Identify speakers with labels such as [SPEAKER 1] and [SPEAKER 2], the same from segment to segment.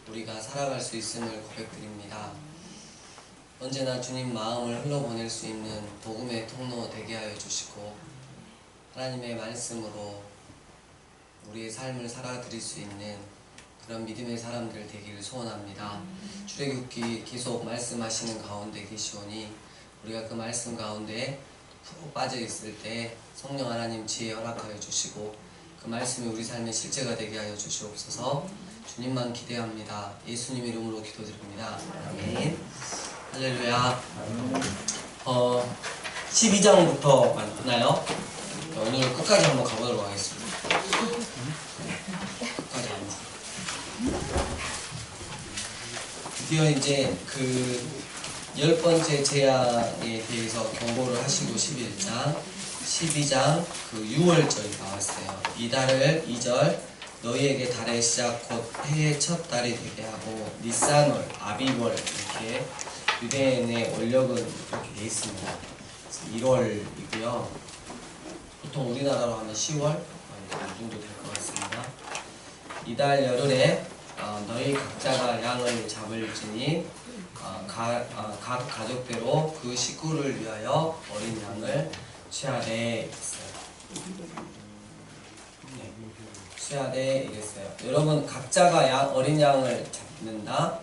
[SPEAKER 1] 우리가 살아갈 수 있음을 고백드립니다. 언제나 주님 마음을 흘러보낼 수 있는 복음의 통로 되게 하여 주시고 하나님의 말씀으로 우리의 삶을 살아드릴 수 있는 그런 믿음의 사람들 되기를 소원합니다. 출애굽기 계속 말씀하시는 가운데 계시오니 우리가 그 말씀 가운데 푹 빠져 있을 때 성령 하나님 지혜 허락하여 주시고 그 말씀이 우리 삶의 실제가 되게 하여 주시옵소서. 주님만 기대합니다. 예수님 이름으로 기도드립니다. 아멘. 할렐루야. 12장부터 맞나요? 오늘 끝까지 한번 가보도록 하겠습니다. 끝까지 한번. 드디어 이제 그 10번째 재앙에 대해서 경고를 하시고 11장, 12장 그 6월절이 나왔어요. 이 달을 2절 너희에게 달의 시작 곧 해의 첫 달이 되게 하고 니산월, 아비월 이렇게 유대인의 원력은 이렇게 되어 있습니다. 1월이고요. 보통 우리나라로 하면 10월 이 정도 될 것 같습니다. 이달 열흘에 너희 각자가 양을 잡을지니 각 가족대로 그 식구를 위하여 어린 양을 취하되 이랬어요. 여러분 각자가 어린 양을 잡는다.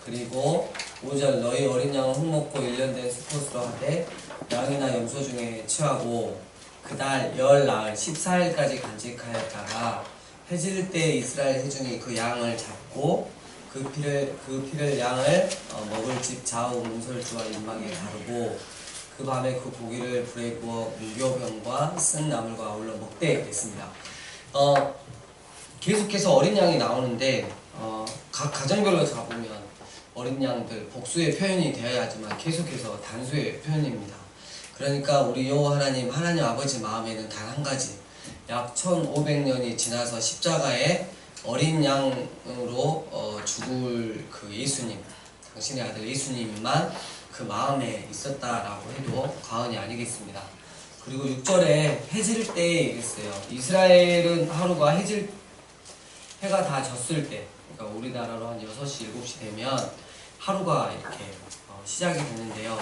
[SPEAKER 1] 그리고 5절 너희 어린 양은 흙먹고 1년 된 수컷으로 하되 양이나 염소 중에 취하고 그달 열 나흘 14일까지 간직하였다가 해질 때 이스라엘 회중이 그 양을 잡고 그 피를 양을 먹을 집 좌우 문설주와 임막에 가르고 그 밤에 그 고기를 불에 구워 무교병과 쓴 나물과 아울러 먹되 그랬습니다. 계속해서 어린 양이 나오는데 각 가정별로 잡으면 어린 양들 복수의 표현이 되어야 하지만 계속해서 단수의 표현입니다. 그러니까 우리 여호와 하나님 아버지 마음에는 단 한 가지, 약 1500년이 지나서 십자가에 어린 양으로 죽을 그 예수님, 당신의 아들 예수님만 그 마음에 있었다라고 해도 과언이 아니겠습니다. 그리고 6절에 해질 때 이랬어요. 이스라엘은 하루가 해가 다 졌을 때, 그러니까 우리나라로 한 6시, 7시 되면 하루가 이렇게 시작이 되는데요.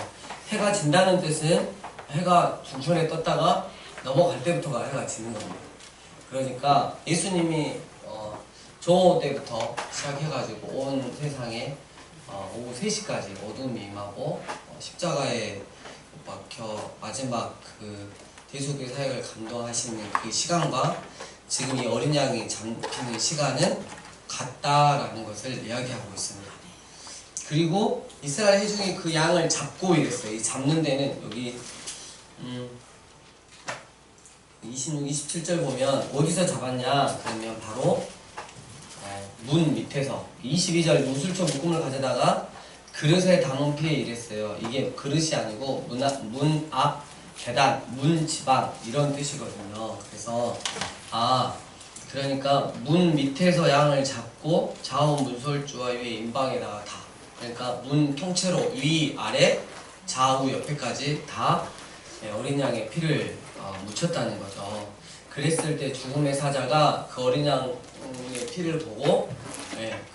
[SPEAKER 1] 해가 진다는 뜻은 해가 중천에 떴다가 넘어갈 때부터가 해가 지는 겁니다. 그러니까 예수님이 조호 때부터 시작해가지고 온 세상에 오후 3시까지 어둠이 임하고 십자가에 박혀 마지막 그 대속의 사역을 감당하시는 그 시간과 지금 이 어린 양이 잡히는 시간은 같다라는 것을 이야기하고 있습니다. 그리고 이스라엘 회중이 그 양을 잡고 이랬어요. 이 잡는 데는 여기 26, 27절 보면 어디서 잡았냐 그러면 바로 문 밑에서 22절 무술초 묶음을 가져다가 그릇에 담은 피에 이랬어요. 이게 그릇이 아니고 문 앞 계단, 문 지방 이런 뜻이거든요. 그래서 그러니까 문 밑에서 양을 잡고 좌우 문설주와 위에 임방에다가 다, 그러니까 문 통째로 위, 아래, 좌우, 옆에까지 다 어린 양의 피를 묻혔다는 거죠. 그랬을 때 죽음의 사자가 그 어린 양의 피를 보고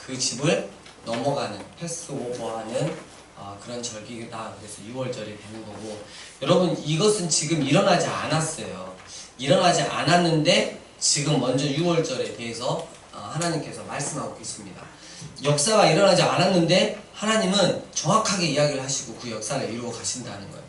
[SPEAKER 1] 그 집을 넘어가는, 패스오버하는 그런 절기다. 그래서 6월절이 되는 거고, 여러분 이것은 지금 일어나지 않았어요. 일어나지 않았는데 지금 먼저 6월절에 대해서 하나님께서 말씀하고 계십니다. 역사가 일어나지 않았는데 하나님은 정확하게 이야기를 하시고 그 역사를 이루어 가신다는 거예요.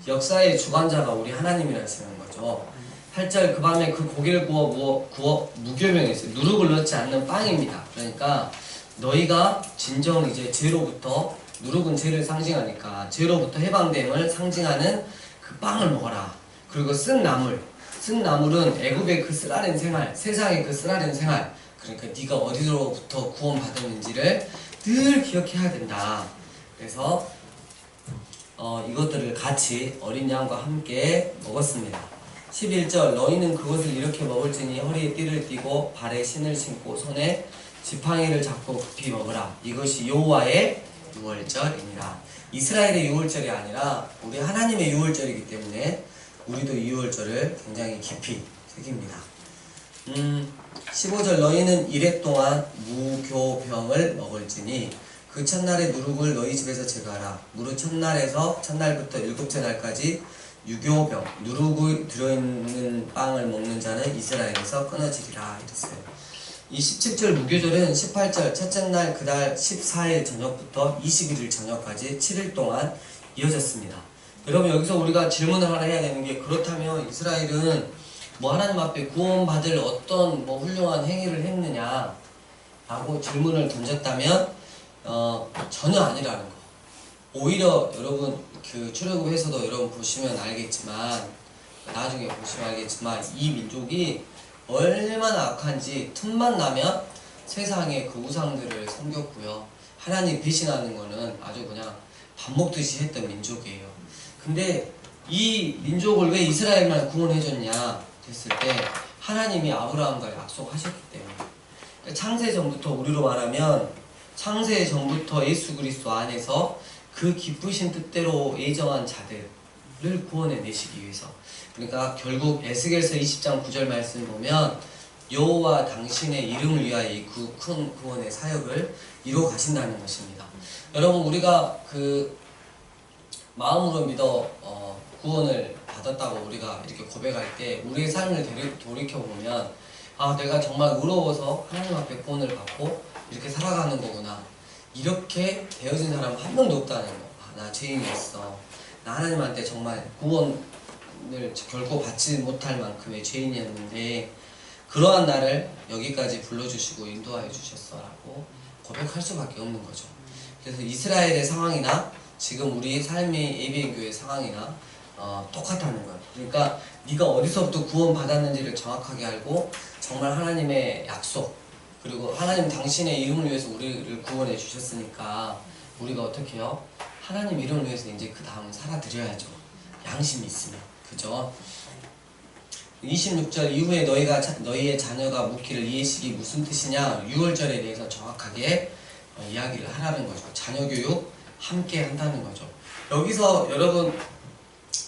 [SPEAKER 1] 역사의 주관자가 우리 하나님이라는 거죠. 8절 그 밤에 그 고기를 구워 무교병했어요. 누룩을 넣지 않는 빵입니다. 그러니까 너희가 진정 이제 죄로부터, 누룩은 죄를 상징하니까 죄로부터 해방됨을 상징하는 그 빵을 먹어라. 그리고 쓴 나물은 애굽의 그 쓰라린 생활, 세상의 그 쓰라린 생활, 그러니까 네가 어디로부터 구원받았는지를 늘 기억해야 된다. 그래서 이것들을 같이 어린 양과 함께 먹었습니다. 11절 너희는 그것을 이렇게 먹을지니 허리에 띠를 띠고 발에 신을 신고 손에 지팡이를 잡고 급히 먹으라. 이것이 여호와의 유월절이니라. 이스라엘의 유월절이 아니라 우리 하나님의 유월절이기 때문에 우리도 유월절을 굉장히 깊이 새깁니다. 15절 너희는 이래 동안 무교병을 먹을지니 그 첫날의 누룩을 너희 집에서 제거하라. 무릇 첫날부터 일곱째 날까지 유교병 누룩이 들어있는 빵을 먹는 자는 이스라엘에서 끊어지리라 이랬어요. 이 17절 무교절은 18절 첫째 날 그달 14일 저녁부터 21일 저녁까지 7일 동안 이어졌습니다. 여러분 여기서 우리가 질문을 하나 해야 되는 게 그렇다면 이스라엘은 뭐 하나님 앞에 구원받을 어떤 뭐 훌륭한 행위를 했느냐 라고 질문을 던졌다면 전혀 아니라는 거. 오히려 여러분 그 출애굽에서도 여러분 보시면 알겠지만 나중에 보시면 알겠지만 이 민족이 얼마나 악한지 틈만 나면 세상에 그 우상들을 섬겼고요. 하나님 배신하는 거는 아주 그냥 밥 먹듯이 했던 민족이에요. 근데 이 민족을 왜 이스라엘만 구원해줬냐 됐을 때 하나님이 아브라함과 약속하셨기 때문에 창세 전부터 우리로 말하면 창세 전부터 예수 그리스도 안에서 그 기쁘신 뜻대로 예정한 자들을 구원해내시기 위해서 그러니까 결국 에스겔서 20장 9절 말씀 보면 여호와 당신의 이름을 위하여 이 큰 구원의 사역을 이루어 가신다는 것입니다. 여러분 우리가 그 마음으로 믿어 구원을 받았다고 우리가 이렇게 고백할 때 우리의 삶을 돌이켜보면 아 내가 정말 의로워서 하나님 앞에 구원을 받고 이렇게 살아가는 거구나 이렇게 되어진 사람은 한 명도 없다는 거. 아, 나 죄인이었어. 나 하나님한테 정말 구원을 결코 받지 못할 만큼의 죄인이었는데 그러한 나를 여기까지 불러주시고 인도하여 주셨어 라고 고백할 수밖에 없는 거죠. 그래서 이스라엘의 상황이나 지금 우리 삶의 예비교회 상황이나 똑같다는 거예요. 그러니까 네가 어디서부터 구원받았는지를 정확하게 알고 정말 하나님의 약속 그리고 하나님 당신의 이름을 위해서 우리를 구원해 주셨으니까 우리가 어떻게 해요? 하나님 이름을 위해서 이제 그 다음 살아드려야죠. 양심이 있으면. 그죠? 26절 이후에 너희의 자녀가 묻기를 이 예식이 무슨 뜻이냐 6월절에 대해서 정확하게 이야기를 하라는 거죠. 자녀교육 함께 한다는 거죠. 여기서 여러분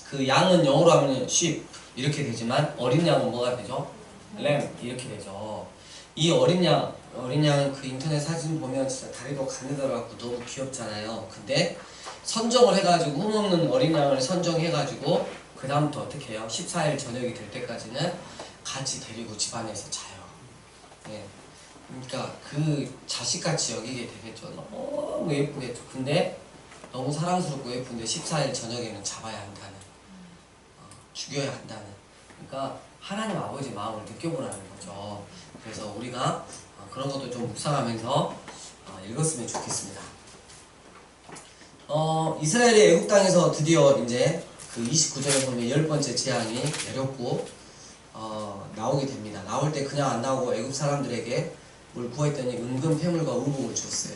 [SPEAKER 1] 그 양은 영어로 하면 sheep 이렇게 되지만 어린 양은 뭐가 되죠? lamb 이렇게 되죠. 이 어린 양 그 인터넷 사진 보면 진짜 다리도 가느다랗고 너무 귀엽잖아요. 근데 선정을 해가지고 흠없는 어린 양을 선정해가지고 그 다음부터 어떻게 해요? 14일 저녁이 될 때까지는 같이 데리고 집안에서 자요. 네. 그러니까 그 자식같이 여기게 되겠죠. 너무 예쁘겠죠. 근데 너무 사랑스럽고 예쁜데 14일 저녁에는 잡아야 한다는 죽여야 한다는 그러니까 하나님 아버지 마음을 느껴보라는 거죠. 그래서 우리가 그런 것도 좀 묵상하면서 읽었으면 좋겠습니다. 이스라엘의 애국 땅에서 드디어 이제 그 29절에 보면 10번째 재앙이 내렸고 나오게 됩니다. 나올 때 그냥 안 나오고 애국 사람들에게 뭘 구했더니 은금 폐물과 의복을 줬어요.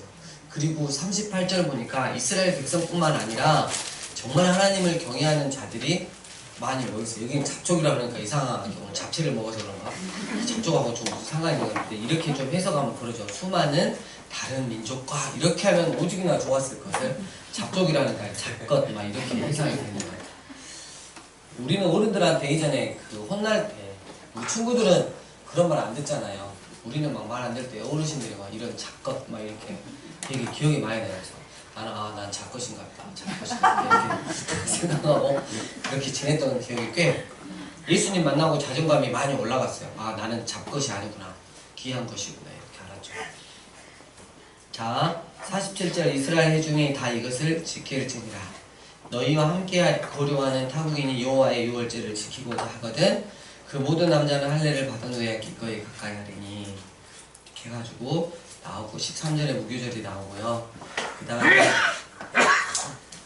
[SPEAKER 1] 그리고 38절 보니까 이스라엘 백성뿐만 아니라 정말 하나님을 경외하는 자들이 많이 모였어요. 여기는 잡족이라 그러니까 이상하게 오늘 잡채를 먹어서 그런가? 잡족하고 좀 상관이 있는데 이렇게 좀 해석하면 그러죠. 수많은 다른 민족과 이렇게 하면 오죽이나 좋았을 것을 잡족이라니까 잡것 막 이렇게 해석이 되는 거예요. 우리는 어른들한테 예전에 그 혼날 때 우리 친구들은 그런 말 안 듣잖아요. 우리는 막 말 안 들 때 어르신들이 막 이런 잡것 막 이렇게 되게 기억이 많이 나요. 나는 난 잡것인가 보다. 잡것인가 이렇게 생각하고 그렇게 지냈던 기억이 꽤 예수님 만나고 자존감이 많이 올라갔어요. 아 나는 잡것이 아니구나. 귀한 것이구나 이렇게 알았죠. 자 47절 이스라엘 회중이 다 이것을 지킬지니라. 너희와 함께 거류하는 타국인이 여호와의 유월절을 지키고자 하거든 그 모든 남자는 할례를 받은 후에 기꺼이 가까이 하리니 이렇게 해가지고 나오고 13절에 무교절이 나오고요. 그 다음에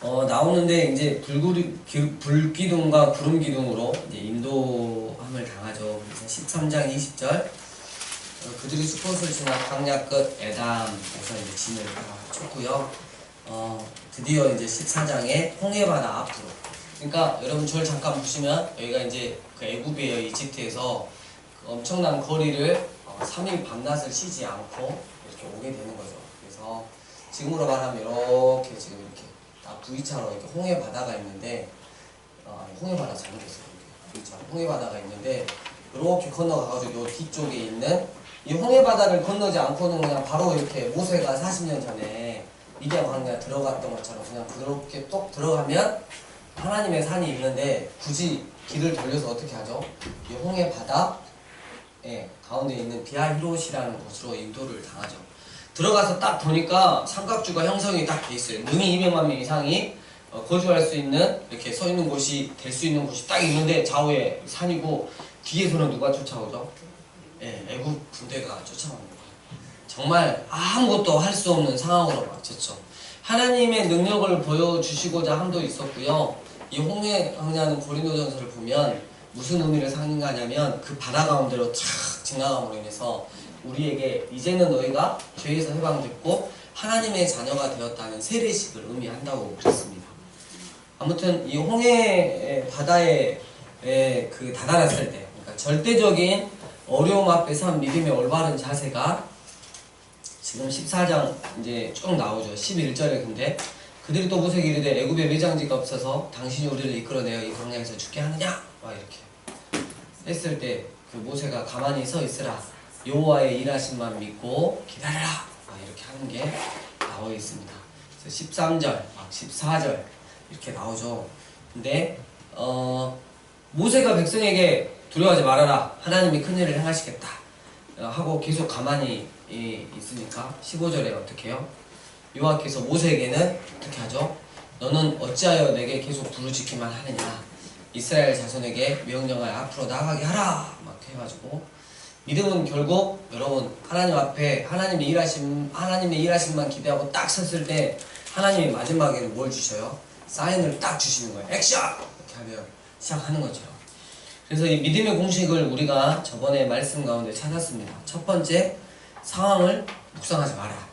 [SPEAKER 1] 나오는데 이제 불기둥과 구름기둥으로 이제 인도함을 당하죠. 그래서 13장 20절 그들이 수컷을 지나 광야 끝 에담에서 이제 진을 쳤고요. 드디어 이제 14장에 홍해바다 앞으로. 그러니까 여러분 저를 잠깐 보시면 여기가 이제 그 애굽이에요. 이집트에서 그 엄청난 거리를 3일 밤낮을 쉬지 않고 이렇게 오게 되는 거죠. 그래서 지금으로 말하면 이렇게 지금 이렇게 다 V자로 이렇게 홍해 바다가 있는데 홍해 바다 잘못했어요. V자 홍해 바다가 있는데 이렇게 건너가가지고 요 뒤쪽에 있는 이 홍해 바다를 건너지 않고는 그냥 바로 이렇게 모세가 40년 전에 미디안 광야 들어갔던 것처럼 그냥 그렇게 똑 들어가면 하나님의 산이 있는데 굳이 길을 돌려서 어떻게 하죠? 이 홍해 바다 가운데 있는 비아히롯이라는 곳으로 인도를 당하죠. 들어가서 딱 보니까 삼각주가 형성이 딱 돼 있어요. 능히 200만 명 이상이 거주할 수 있는 이렇게 서 있는 곳이 될 수 있는 곳이 딱 있는데 좌우에 산이고 뒤에서는 누가 쫓아오죠? 애국 군대가 쫓아옵니다. 정말 아무것도 할 수 없는 상황으로 막혔죠. 하나님의 능력을 보여주시고자 함도 있었고요. 이 홍해하는 고린도전서를 보면 무슨 의미를 상징하냐면 그 바다 가운데로 촥 지나감으로 인해서 우리에게 이제는 너희가 죄에서 해방됐고 하나님의 자녀가 되었다는 세례식을 의미한다고 그랬습니다. 아무튼 이 홍해 바다에 그 다다랐을 때, 그러니까 절대적인 어려움 앞에서 한 믿음의 올바른 자세가 지금 14장 이제 쭉 나오죠. 11절에 근데 그들이 또 모세에게 이르되 애굽에 매장지가 없어서 당신이 우리를 이끌어내어 이 광야에서 죽게 하느냐? 막 이렇게 했을 때 그 모세가 가만히 서 있으라. 여호와의 일하심만 믿고 기다려라. 막 이렇게 하는 게 나와 있습니다. 그래서 13절, 막 14절 이렇게 나오죠. 근데 모세가 백성에게 두려워하지 말아라. 하나님이 큰일을 행하시겠다. 하고 계속 가만히 있으니까 15절에 어떻게 해요? 여호와께서 모세에게는 어떻게 하죠? 너는 어찌하여 내게 계속 부르짖기만 하느냐? 이스라엘 자손에게 명령하여 앞으로 나가게 하라! 막 해가지고 믿음은 결국 여러분 하나님 앞에 하나님의 일하심만 기대하고 딱 섰을 때 하나님이 마지막에는 뭘 주셔요? 사인을 딱 주시는 거예요. 액션! 이렇게 하면 시작하는 거죠. 그래서 이 믿음의 공식을 우리가 저번에 말씀 가운데 찾았습니다. 첫 번째, 상황을 묵상하지 마라.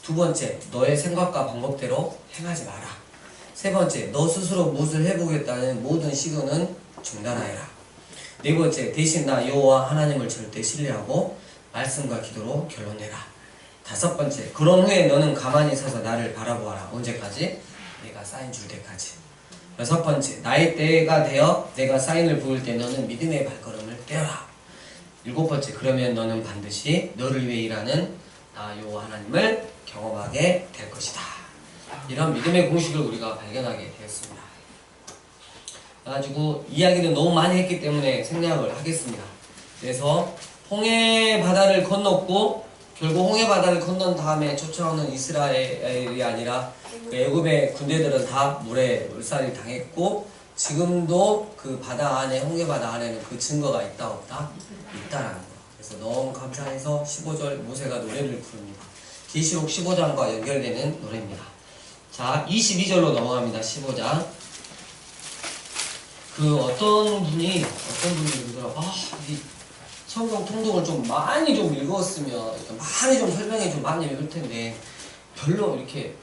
[SPEAKER 1] 두 번째, 너의 생각과 방법대로 행하지 마라. 세 번째, 너 스스로 무엇을 해보겠다는 모든 시도는 중단하여라. 네 번째, 대신 나 여호와 하나님을 절대 신뢰하고 말씀과 기도로 결론내라. 다섯 번째, 그런 후에 너는 가만히 서서 나를 바라보아라. 언제까지? 내가 사인 줄 때까지. 여섯 번째, 나의 때가 되어 내가 사인을 부을 때 너는 믿음의 발걸음을 떼어라. 일곱 번째, 그러면 너는 반드시 너를 위해 일하는 나 여호와 하나님을 경험하게 될 것이다. 이런 믿음의 공식을 우리가 발견하게 되었습니다. 그래가지고 이야기를 너무 많이 했기 때문에 생략을 하겠습니다. 그래서 홍해 바다를 건넜고 결국 홍해 바다를 건넌 다음에 쫓아오는 이스라엘이 아니라 그 애굽의 군대들은 다 물살이 당했고 지금도 그 바다 안에 홍해 바다 안에는 그 증거가 있다 없다? 있다라는 거. 그래서 너무 감사해서 15절 모세가 노래를 부릅니다. 계시록 15장과 연결되는 노래입니다. 자, 22절로 넘어갑니다. 15장. 어떤 분이 그러더라고요. 이 성경 통독을 좀 많이 좀 읽었으면, 많이 좀 설명해 좀 많이 읽을 텐데, 별로 이렇게,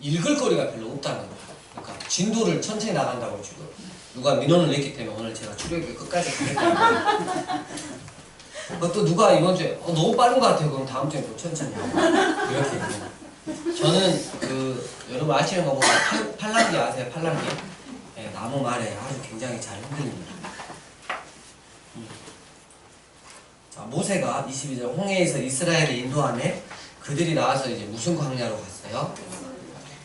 [SPEAKER 1] 읽을 거리가 별로 없다는 거예요. 그러니까, 진도를 천천히 나간다고 지금, 누가 민원을 냈기 때문에 오늘 제가 출애굽기 끝까지 가겠다. 또 누가 이번 주에, 너무 빠른 것 같아요. 그럼 다음 주에 또 천천히 하고. 이렇게 얘기해요. 저는 여러분 아시는 거 보면 팔랑귀 아세요? 팔랑귀? 네, 나무 말에 아주 굉장히 잘 흔들립니다. 자, 모세가 22절 홍해에서 이스라엘을 인도하며 그들이 나와서 이제 무슨 광야로 갔어요?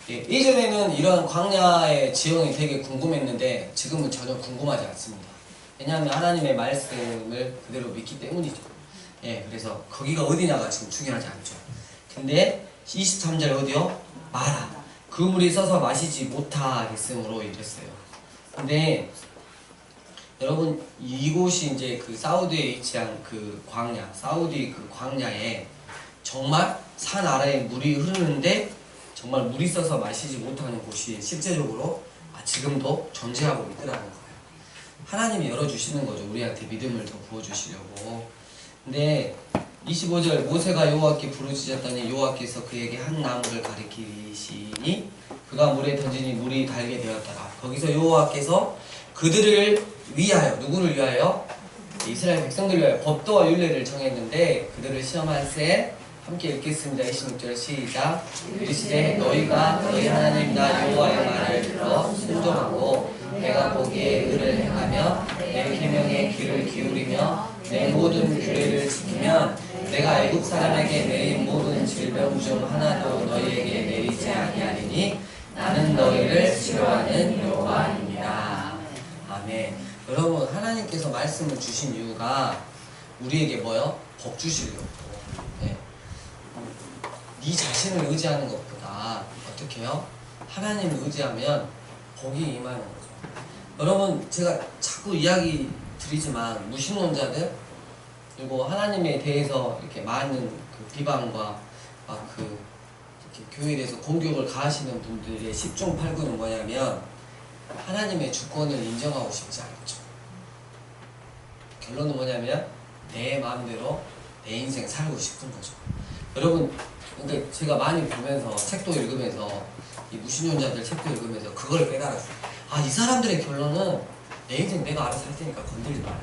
[SPEAKER 1] 이전에는 이런 광야의 지형이 되게 궁금했는데 지금은 전혀 궁금하지 않습니다. 왜냐하면 하나님의 말씀을 그대로 믿기 때문이죠. 그래서 거기가 어디냐가 지금 중요하지 않죠. 근데 23절 어디요? 마라. 그 물이 써서 마시지 못하겠으므로 이랬어요. 근데 여러분 이곳이 이제 그 사우디에 위치한 그 광야, 사우디 그 광야에 정말 산 아래에 물이 흐르는데 정말 물이 써서 마시지 못하는 곳이 실제적으로 지금도 존재하고 있더라는 거예요. 하나님이 열어주시는 거죠. 우리한테 믿음을 더 부어주시려고. 근데 25절 모세가 여호와께 부르짖었더니 여호와께서 그에게 한 나무를 가리키시니 그가 물에 던지니 물이 달게 되었더라. 거기서 여호와께서 그들을 위하여, 누구를 위하여? 이스라엘 백성들을 위하여 법도와 율례를 정했는데 그들을 시험할세. 함께 읽겠습니다. 26절 시작. 이르시되 너희가 너희 하나님 나 여호와의 말을 들어 순종하고 내가 보기에 의를 행하며 내 계명에 귀를 기울이며 내 모든 규례를 지키면 내가 애굽 사람에게 내린 모든 질병 중 하나도 너희에게 내리지 아니하리니 나는 너희를 치료하는 여호와입니다. 아멘. 여러분, 하나님께서 말씀을 주신 이유가 우리에게 뭐요? 복 주시려고. 네. 네 자신을 의지하는 것보다 어떻게 해요? 하나님을 의지하면 복이 임하는 거죠. 여러분, 제가 자꾸 이야기 드리지만 무신론자들 그리고 하나님에 대해서 이렇게 많은 그 비방과 막 그 교회에 대해서 공격을 가하시는 분들의 10중 8구는 뭐냐면 하나님의 주권을 인정하고 싶지 않죠. 결론은 뭐냐면 내 마음대로 내 인생 살고 싶은 거죠. 여러분, 그러니까 제가 많이 보면서 책도 읽으면서 이 무신론자들 책도 읽으면서 그걸 깨달았어요. 아, 이 사람들의 결론은 내 인생 내가 알아서 할 테니까 건들지 마라.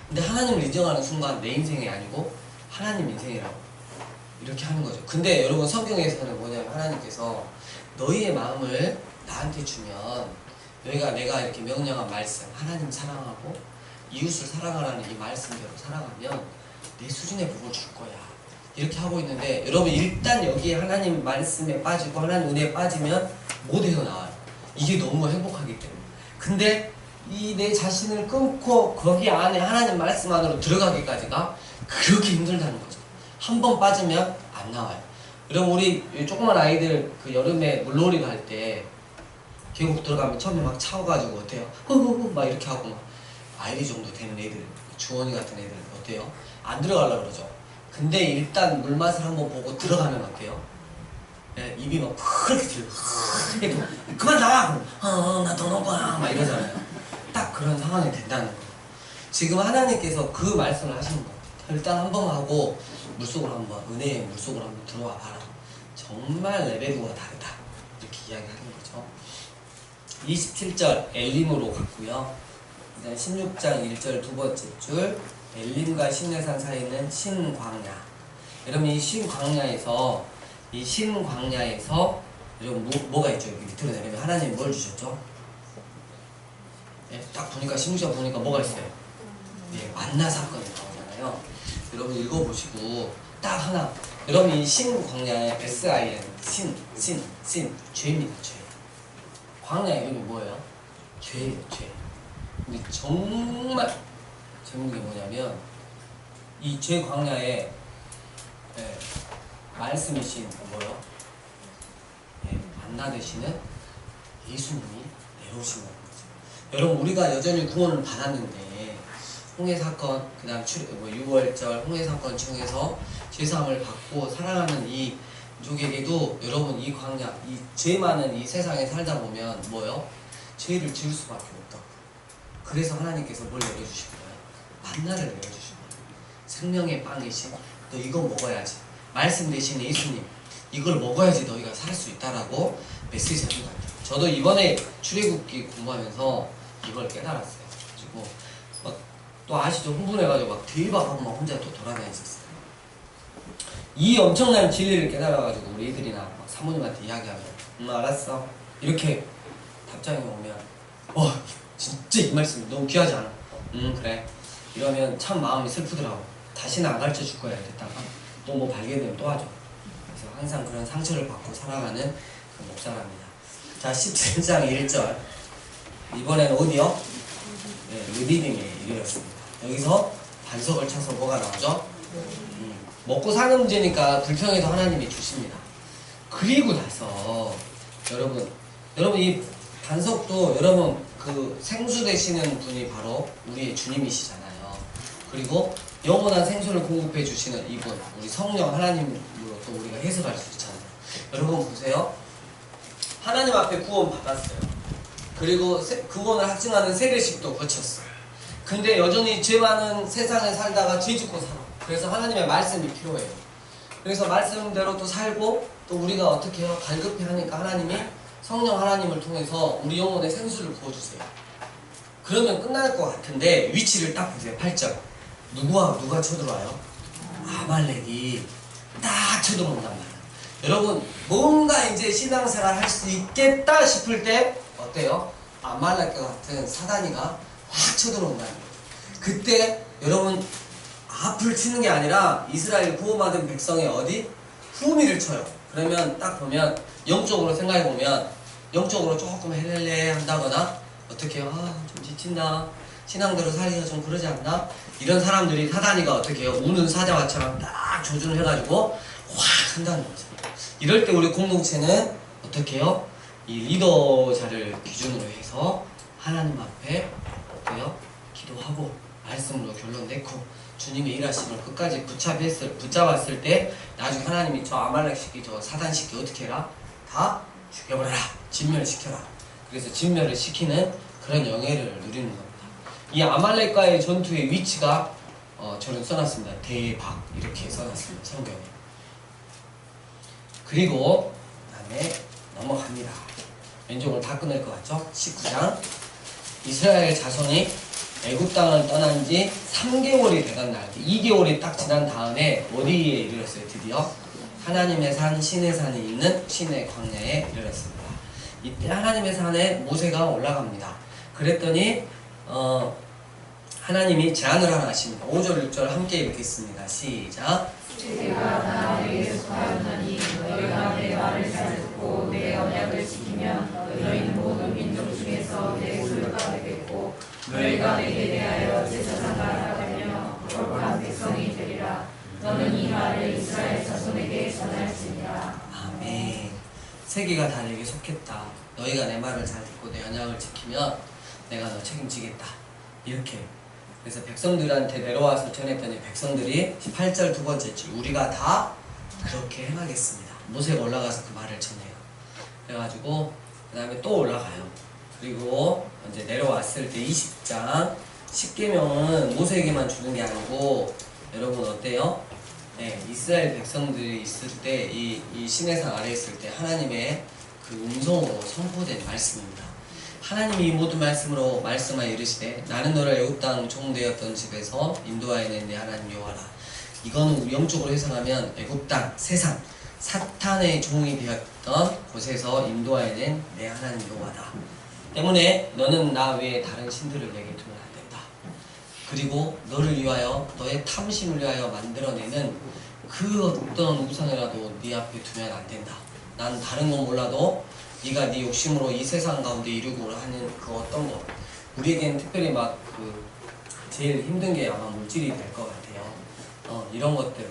[SPEAKER 1] 근데 하나님을 인정하는 순간 내 인생이 아니고 하나님 인생이라고 이렇게 하는 거죠. 근데 여러분, 성경에서는 뭐냐면 하나님께서 너희의 마음을 나한테 주면 너희가 내가 이렇게 명령한 말씀, 하나님 사랑하고 이웃을 사랑하라는 이 말씀대로 살아가면 내 수준의 복을 줄 거야. 이렇게 하고 있는데 여러분, 일단 여기에 하나님 말씀에 빠지고 하나님 은혜에 빠지면 못 헤어나와요. 이게 너무 행복하기 때문에. 근데 이 내 자신을 끊고 거기 안에 하나님 말씀 안으로 들어가기까지가 그렇게 힘들다는 거죠. 한 번 빠지면 안 나와요. 여러분, 우리 조그만 아이들 그 여름에 물놀이 갈 때 계곡 들어가면 처음에 막 차워가지고 어때요? 후후후 막 이렇게 하고 막 아이리 정도 되는 애들, 주원이 같은 애들은 어때요? 안 들어가려고 그러죠. 근데 일단 물맛을 한번 보고 들어가면 어때요? 네, 입이 막 그렇게 들려. 그만 나와! 나 더 넣을 거야! 막 이러잖아요. 딱 그런 상황이 된다는 거예요. 지금 하나님께서 그 말씀을 하시는 거예요. 일단 한번 하고 물속으로 한번, 은혜의 물속으로 한번 들어와 봐라. 정말 레벨구가 다르다. 이렇게 이야기하는 거죠. 27절 엘림으로 갔고요. 그다음 16장 1절 두 번째 줄 엘림과 신내산 사이에 있는 신광야. 여러분, 이 신광야에서 여러분 뭐가 있죠? 여기 밑으로 내리면 하나님 뭘 주셨죠? 네, 딱 보니까 16장 보니까 뭐가 있어요? 네, 만나 사건이 나오잖아요. 여러분 읽어보시고 딱 하나. 여러분, 이 신광야의 SIN 신 죄입니다. 죄. 광야의 이름이 뭐예요? 죄예요. 죄. 근데 정말 재밌는 게 뭐냐면 이 죄 광야에 말씀이신 뭐요? 만나 되시는 예수님이 내려오신 거죠. 여러분, 우리가 여전히 구원을 받았는데 홍해 사건, 그 다음 6월절 홍해 사건 중에서 죄사함을 받고 살아가는 이 민족에게도 여러분, 이 광야, 이 죄 많은 이 세상에 살다 보면 뭐요? 죄를 지을 수밖에 없다고. 그래서 하나님께서 뭘 내려주신 거예요? 만나를 내려주신 거예요. 생명의 빵이신 너 이거 먹어야지. 말씀 되신 예수님, 이걸 먹어야지 너희가 살 수 있다라고 메시지 하는 것 같아요. 저도 이번에 출애굽기 공부하면서 이걸 깨달았어요. 그리고 막 또 아시죠? 흥분해가지고 막 대박하고 막 혼자 또 돌아다녔었어요. 이 엄청난 진리를 깨달아가지고 우리 애들이나 막 사모님한테 이야기하면 알았어 이렇게 답장이 오면 진짜 이 말씀 너무 귀하지 않아? 그래. 이러면 참 마음이 슬프더라고. 다시는 안 가르쳐 줄 거야 이랬다가 또 뭐 발견되면 또 하죠. 그래서 항상 그런 상처를 받고 살아가는 그 목사랍니다. 자, 17장 1절 이번에는 어디요? 네, 르디딤에 이르렀습니다. 여기서 반석을 쳐서 뭐가 나오죠? 먹고 사는 문제니까 불평해서 하나님이 주십니다. 그리고 나서 여러분 이 반석도 여러분 그 생수 되시는 분이 바로 우리의 주님이시잖아요. 그리고 영원한 생수를 공급해 주시는 이분, 우리 성령 하나님으로 또 우리가 해석할 수 있잖아요. 여러분 보세요. 하나님 앞에 구원 받았어요. 그리고 구원을 확증하는 세례식도 거쳤어요. 근데 여전히 죄 많은 세상에 살다가 죄 짓고 살아. 그래서 하나님의 말씀이 필요해요. 그래서 말씀대로 또 살고 또 우리가 어떻게 해요? 갈급해 하니까 하나님이 성령 하나님을 통해서 우리 영혼에 생수를 부어주세요. 그러면 끝날 것 같은데 위치를 딱 보세요. 8절 누가 쳐들어와요? 아말렉이 딱 쳐들어온단 말이에요. 여러분 뭔가 이제 신앙생활 할 수 있겠다 싶을 때 어때요? 아말렉과 같은 사단이가 확 쳐들어온다는 거예요. 그때 여러분 앞을 치는 게 아니라 이스라엘 구원받은 백성의 어디? 후미를 쳐요. 그러면 딱 보면 영적으로 생각해 보면 영적으로 조금 헬렐레 한다거나 어떻게 해요? 좀 지친다. 신앙대로 살기가 좀 그러지 않나? 이런 사람들이 사단이가 어떻게 해요? 우는 사자와처럼 딱 조준을 해가지고 확 한다는 거죠. 이럴 때 우리 공동체는 어떻게 해요? 이 리더자를 기준으로 해서 하나님 앞에 어때요? 기도하고 말씀으로 결론 내고 주님의 일하심을 끝까지 붙잡았을 때 나중에 하나님이 저 아말렉 시키 저 사단 시키 어떻게 해라? 다 죽여버려라. 진멸시켜라. 그래서 진멸을 시키는 그런 영예를 누리는 겁니다. 이 아말렉과의 전투의 위치가 저는 써놨습니다. 대박 이렇게 써놨습니다. 성경에. 그리고 그다음에 넘어갑니다. 왼쪽으로 다 끝낼 것 같죠? 19장. 이스라엘 자손이 애굽 땅을 떠난 지 3개월이 돼간 날, 2개월이 딱 지난 다음에 어디에 이르렀어요? 드디어 하나님의 산 시내산이 있는 시내 광야에 이르렀습니다. 이때 하나님의 산에 모세가 올라갑니다. 그랬더니 하나님이 제안을 하나 하십니다. 5절 6절 함께 읽겠습니다. 시작.
[SPEAKER 2] 내가 나에게 속하였나니 너희가 내 말을 잘 듣고 내 언약을 지키면 너희는 모든 민족 중에서 내 소유가 되겠고 너희가 내게 대하여 제사장과 나가며 거룩한 백성이 되리라. 너는 이 말을 이스라엘 자손에게 전할지니라.
[SPEAKER 1] 아멘. 세계가 다 내게 속했다. 너희가 내 말을 잘 듣고 내 언약을 지키면 내가 너 책임지겠다. 이렇게. 그래서 백성들한테 내려와서 전했더니 백성들이 18절 두 번째 줄 우리가 다 그렇게 행하겠습니다. 모세가 올라가서 그 말을 전해요. 그래가지고 그 다음에 또 올라가요. 그리고 이제 내려왔을 때 20장 10계명은 모세에게만 주는 게 아니고 여러분 어때요? 네, 이스라엘 백성들이 있을 때 이 시내산 아래에 있을 때 하나님의 그 음성으로 선포된 말씀입니다. 하나님이 이 모든 말씀으로 말씀하여 이르시되 나는 너를 애굽 땅 종되었던 집에서 인도하여 낸 내 하나님 여호와라. 이거는 영적으로 해석하면 애굽 땅 세상 사탄의 종이 되었던 곳에서 인도하여 낸 내 하나님 여호와다. 때문에 너는 나 외에 다른 신들을 내게 두면 안 된다. 그리고 너를 위하여 너의 탐심을 위하여 만들어내는 그 어떤 우상이라도 네 앞에 두면 안 된다. 난 다른 건 몰라도 네가 네 욕심으로 이 세상 가운데 이루고 하는 그 어떤 것 우리에겐 특별히 막 그 제일 힘든 게 아마 물질이 될 것 같아요. 이런 것들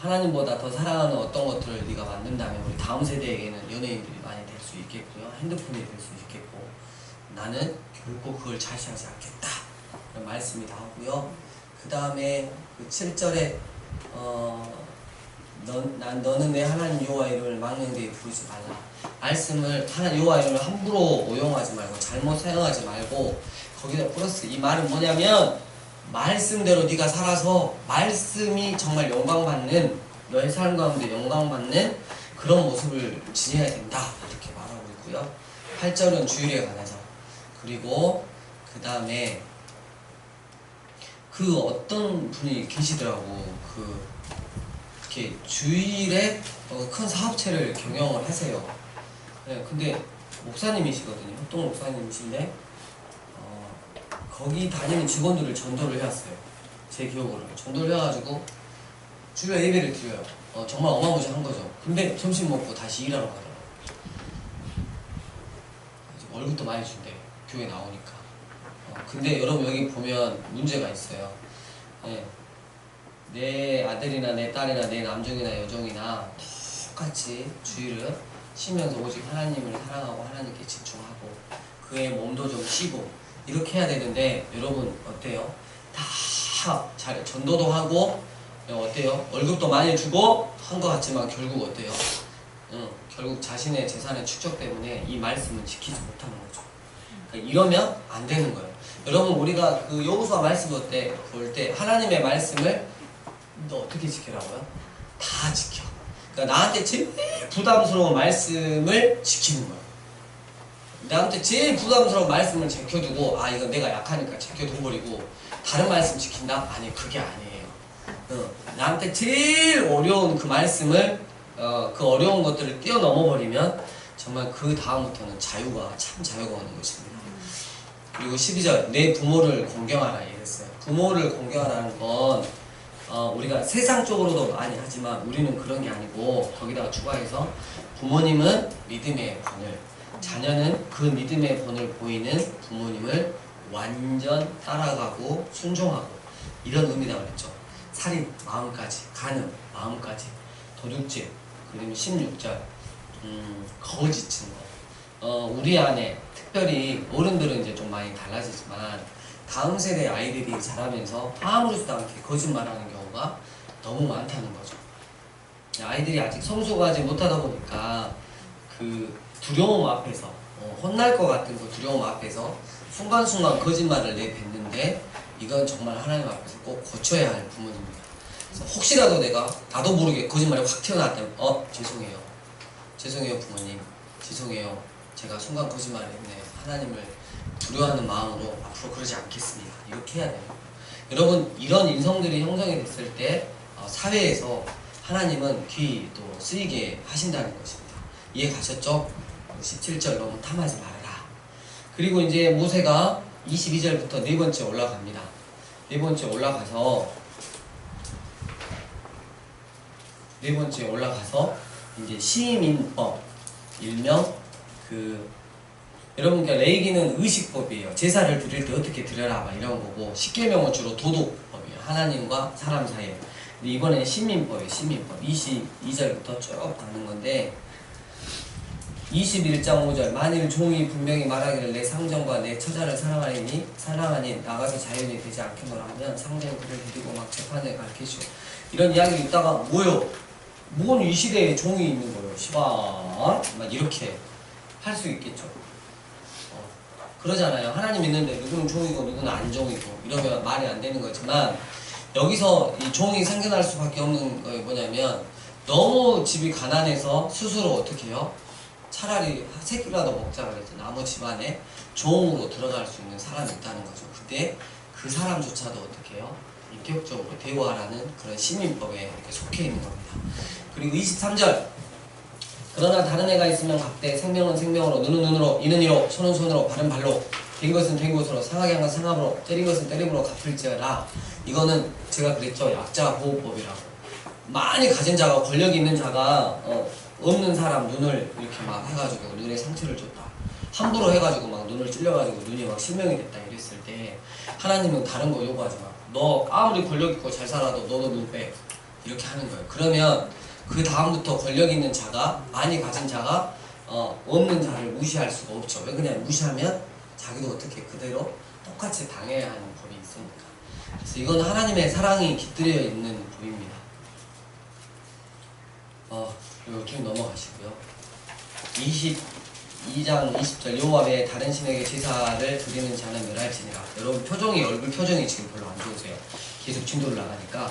[SPEAKER 1] 하나님보다 더 사랑하는 어떤 것들을 네가 만든다면 우리 다음 세대에게는 연예인들이 많이 될 수 있겠고요. 핸드폰이 될 수 있겠고 나는 결코 그걸 자시하지 않겠다. 그런 말씀이 나오고요. 그 다음에 그 7절에 너는 내 하나님 여호와 이름을 망령되이 부르지 말라. 말씀을 하나님 여호와 이름을 함부로 오용하지 말고 잘못 사용하지 말고 거기다 플러스 이 말은 뭐냐면 말씀대로 네가 살아서 말씀이 정말 영광받는 너의 삶 가운데 영광받는 그런 모습을 지녀야 된다 이렇게 말하고 있고요. 8절은 주일에 관해서 그리고 그 다음에 그 어떤 분이 계시더라고. 이렇게 주일에 큰 사업체를 경영을 하세요. 네, 근데 목사님이시거든요. 협동 목사님이신데 거기 다니는 직원들을 전도를 해왔어요. 제 기억으로 전도를 해가지고 주일 예배를 드려요. 정말 어마무시한 거죠. 근데 점심 먹고 다시 일하러 가더라고요. 월급도 많이 준대. 교회 나오니까. 근데 여러분 여기 보면 문제가 있어요. 네. 내 아들이나 내 딸이나 내 남종이나 여종이나 똑같이 주일을 쉬면서 오직 하나님을 사랑하고 하나님께 집중하고 그의 몸도 좀 쉬고 이렇게 해야 되는데 여러분 어때요? 다 잘 전도도 하고 어때요? 월급도 많이 주고 한 것 같지만 결국 어때요? 결국 자신의 재산의 축적 때문에 이 말씀을 지키지 못하는 거죠. 그러니까 이러면 안 되는 거예요. 여러분 우리가 그 여호수아 말씀 볼 때 하나님의 말씀을 너 어떻게 지키라고요? 다 지켜. 그러니까 나한테 제일 부담스러운 말씀을 지키는 거예요. 나한테 제일 부담스러운 말씀을 제껴두고 이건 내가 약하니까 제껴둬버리고 다른 말씀 지킨다? 아니 그게 아니에요. 나한테 제일 어려운 그 말씀을 그 어려운 것들을 뛰어넘어 버리면 정말 그 다음부터는 참 자유가 오는 것입니다. 그리고 12절 내 부모를 공경하라 이랬어요. 부모를 공경하라는 건 우리가 세상적으로도 많이 하지만 우리는 그런 게 아니고 거기다가 추가해서 부모님은 믿음의 본을, 자녀는 그 믿음의 본을 보이는 부모님을 완전 따라가고 순종하고, 이런 의미다 그랬죠. 살인 마음까지, 간음 마음까지, 도둑질, 그리고 16절 거짓인 거. 우리 안에 특별히 어른들은 이제 좀 많이 달라지지만 다음 세대 아이들이 자라면서 아무렇지도 않게 거짓말하는 경우가 너무 많다는 거죠. 아이들이 아직 성숙하지 못하다 보니까 그 두려움 앞에서, 혼날 것 같은 그 두려움 앞에서 순간순간 거짓말을 내뱉는데, 이건 정말 하나님 앞에서 꼭 고쳐야 할 부분입니다. 그래서 혹시라도 내가 나도 모르게 거짓말이 확 튀어나왔다면 죄송해요 부모님, 죄송해요, 제가 순간 거짓말을 했네요, 하나님을 두려워하는 마음으로 앞으로 그러지 않겠습니다, 이렇게 해야 돼요. 여러분, 이런 인성들이 형성이 됐을 때 사회에서 하나님은 귀 또 쓰이게 하신다는 것입니다. 이해 가셨죠? 17절 너무 탐하지 말아라. 그리고 이제 모세가 22절부터 네 번째 올라갑니다. 네 번째 올라가서 이제 시민법, 일명 여러분, 그러니까 레위기는 의식법이에요. 제사를 드릴 때 어떻게 드려라 막 이런 거고, 십계명은 주로 도덕법이에요. 하나님과 사람 사이에. 근데 이번에는 시민법이에요. 시민법. 22절부터 쭉 가는 건데, 21장 5절 만일 종이 분명히 말하기를 내 상전과 내 처자를 사랑하니 나가서 자연이 되지 않겠노라 하면 상전이 그를 데리고 막 재판에 가르치시오. 이런 이야기를 있다가 뭐요? 뭔 이 시대에 종이 있는 거예요? 시발 막 이렇게 할 수 있겠죠. 그러잖아요. 하나님 있는데 누구는 종이고 누구는 안 종이고 이러면 말이 안 되는 거지만, 여기서 이 종이 생겨날 수밖에 없는 거 뭐냐면, 너무 집이 가난해서 스스로 어떻게 해요? 차라리 새끼라도 먹자 그래서 나무 집안에 종으로 들어갈 수 있는 사람이 있다는 거죠. 그때 그 사람조차도 어떻게 해요? 인격적으로 대우하라는 그런 시민법에 이렇게 속해 있는 겁니다. 그리고 23절 그러나 다른 애가 있으면 각대 생명은 생명으로, 눈은 눈으로, 이는 이로, 손은 손으로, 발은 발로, 된 것은 된 것으로, 상하게 한 것은 상함으로, 때린 것은 때림으로 갚을지어라. 이거는 제가 그랬죠. 약자 보호법이라고. 많이 가진 자가, 권력이 있는 자가 없는 사람 눈을 이렇게 막 해가지고 눈에 상처를 줬다, 함부로 해가지고 막 눈을 찔려가지고 눈이 막 실명이 됐다 이랬을 때, 하나님은 다른 거 요구하지 마. 너 아무리 권력 있고 잘 살아도 너도 눈 빼. 이렇게 하는 거예요. 그러면 그 다음부터 권력 있는 자가, 많이 가진 자가 없는 자를 무시할 수가 없죠. 왜 그냥 무시하면 자기도 어떻게 그대로 똑같이 당해야 하는 법이 있으니까. 그래서 이건 하나님의 사랑이 깃들여 있는 법입니다. 그리고 쭉 넘어가시고요. 22장 20절 여호와 외에 다른 신에게 제사를 드리는 자는 멸할지니라. 여러분 얼굴 표정이 지금 별로 안 좋으세요. 계속 진도를 나가니까.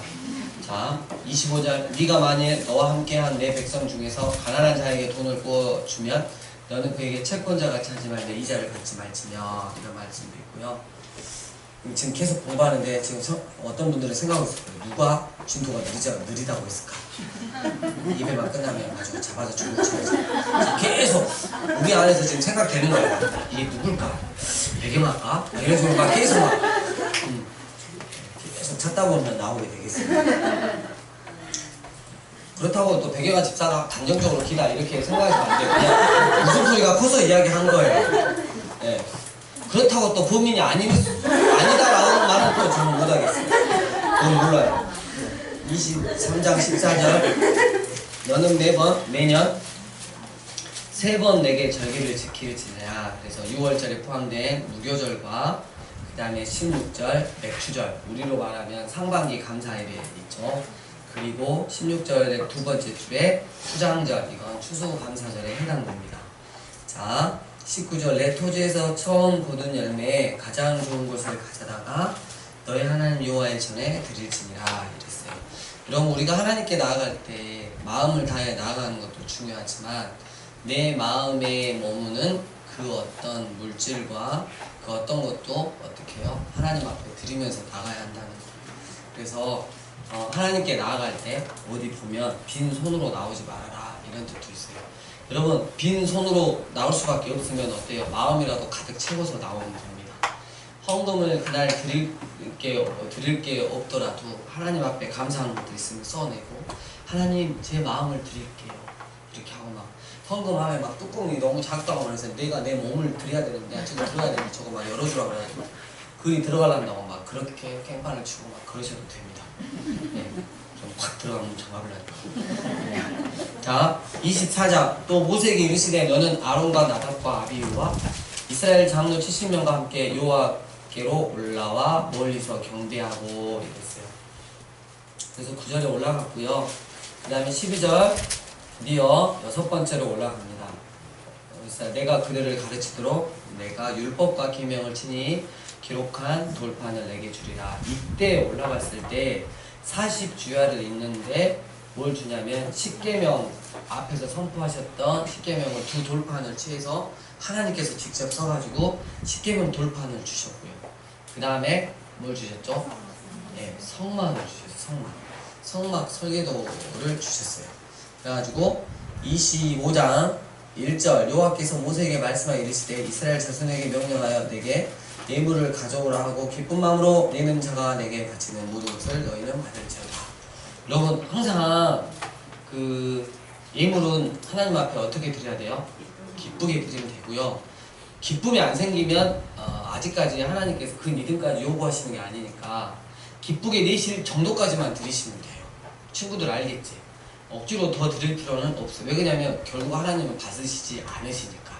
[SPEAKER 1] 자, 25절 네가 만일 너와 함께한 내 백성 중에서 가난한 자에게 돈을 구워주면 너는 그에게 채권자같이 하지 말되 이자를 받지 말지며, 이런 말씀도 있고요. 지금 계속 공부하는데 지금 어떤 분들은 생각하고 있을 거예요. 누가 진도가 느리다고 했을까? 입에만 끝나면 아주 잡아서 죽고 쳐야지. 계속 우리 안에서 지금 생각되는 거예요. 이게 누굴까? 배경할까? 이런 식으로 막 계속 계속 찾다 보면 나오게 되겠습니다. 그렇다고 또 백영아 집사가 단정적으로 기다 이렇게 생각하시면 안 돼요. 그냥 무슨 소리가 커서 이야기한 거예요. 네. 그렇다고 또 범인이 아니다라는 말은 또 저는 못하겠어요. 그건 몰라요. 23장 14절 너는 매년 3번 내게 절기를 지킬지니라. 그래서 6월절에 포함된 무교절과 그 다음에 16절 맥주절, 우리로 말하면 상반기 감사일에 있죠. 그리고 16절의 두 번째 주에 수장절, 이건 추수감사절에 해당됩니다. 자, 19절 내 토지에서 처음 거둔 열매에 가장 좋은 것을 가져다가 너희 하나님 여호와의 전에 드릴지니라 이랬어요. 여러분, 우리가 하나님께 나아갈 때 마음을 다해 나아가는 것도 중요하지만 내 마음에 머무는 그 어떤 물질과 그 어떤 것도 어떻게 해요? 하나님 앞에 드리면서 나가야 한다는 거예요. 그래서 하나님께 나아갈 때 어디 보면 빈 손으로 나오지 말아라 이런 뜻도 있어요. 여러분, 빈 손으로 나올 수밖에 없으면 어때요? 마음이라도 가득 채워서 나오면 됩니다. 헌금을 그날 드릴 게 없더라도 하나님 앞에 감사하는 것도 있으면 써내고 하나님 제 마음을 드릴게요 이렇게 하고 막 헌금하면 막 뚜껑이 너무 작다고 그래서 내가 내 몸을 드려야 되는데 내가 지금 들어야 되는데 저거 막 열어주라 그래가지고 그이 들어가란다고 막 그렇게 깽판을 치고 막 그러셔도 됩니다. 네, 좀 확 들어가면 장갑을 하니까. 자 24장 또 모세에게 이르시되 너는 아론과 나답과 아비후와 이스라엘 장로 70명과 함께 여호와께로 올라와 멀리서 경배하고 이랬어요. 그래서 9절에 올라갔고요. 그 다음에 12절 드디어 6번째로 올라갑니다. 그래서 내가 그들을 가르치도록 내가 율법과 계명을 친히 기록한 돌판을 내게 주리라. 이때 올라갔을 때 40주야를 읽는데 뭘 주냐면 십계명 앞에서 선포하셨던 십계명을 두 돌판을 취해서 하나님께서 직접 써가지고 십계명 돌판을 주셨고요. 그 다음에 뭘 주셨죠? 네, 성막을 주셨어요. 성막 설계도를 주셨어요. 그래가지고 25장 1절 여호와께서 모세에게 말씀하여 이르시되 이스라엘 자손에게 명령하여 내게 예물을 가져오라 하고 기쁜 마음으로 내는 자가 내게 바치는 모든 것을 너희는 받을지어다. 여러분 항상 그 예물은 하나님 앞에 어떻게 드려야 돼요? 기쁘게 드리면 되고요. 기쁨이 안 생기면 아직까지 하나님께서 그 믿음까지 요구하시는 게 아니니까 기쁘게 내실 정도까지만 드리시면 돼요. 친구들 알겠지? 억지로 더 드릴 필요는 없어요. 왜 그러냐면 결국 하나님은 받으시지 않으시니까.